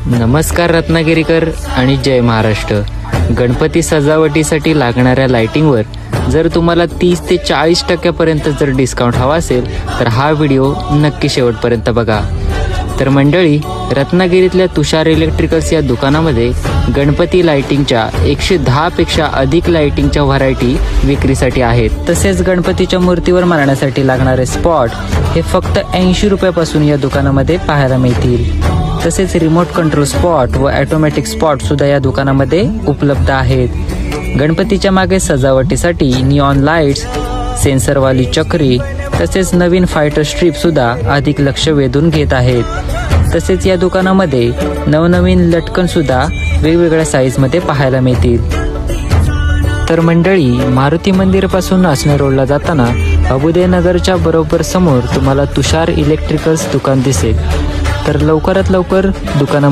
नमस्कार रत्नागिरीकर आणि जय महाराष्ट्र. गणपती सजावटीसाठी लागणाऱ्या लाइटिंगवर जर तुम्हाला 30 ते 40% जर डिस्काउंट हवा असेल तर हा व्हिडिओ नक्की शेवटपर्यंत बघा. तर मंडळी, रत्नागिरीतल्या तुषार इलेक्ट्रिकल्स या दुकानामध्ये गणपती लाइटिंगच्या 110 पेक्षा अधिक लाइटिंगच्या व्हरायटी विक्रीसाठी आहेत. तसेच गणपतीच्या मूर्तीवर मारण्यासाठी लागणारे स्पॉट हे फक्त 80 रुपयापासून या दुकानामध्ये पाहायला मिळतील. तसेच रिमोट कंट्रोल स्पॉट व ऑटोमॅटिक स्पॉट सुद्धा या दुकानामध्ये उपलब्ध आहेत. गणपतीच्या मागे सजावटीसाठी निऑन लाईट्स, सेन्सरवाली चक्री तसेच नवीन फायटर स्ट्रीप सुद्धा अधिक लक्ष वेधून घेत आहेत. तसेच या दुकानामध्ये नवनवीन लटकन सुद्धा वेगवेगळ्या साईजमध्ये पाहायला मिळतील. तर मंडळी, मारुती मंदिर पासून नाचणे रोडला जाताना अबुदयनगरच्या बरोबर समोर तुम्हाला तुषार इलेक्ट्रिकल्स दुकान दिसेल. तर लवकरात लवकर दुकाना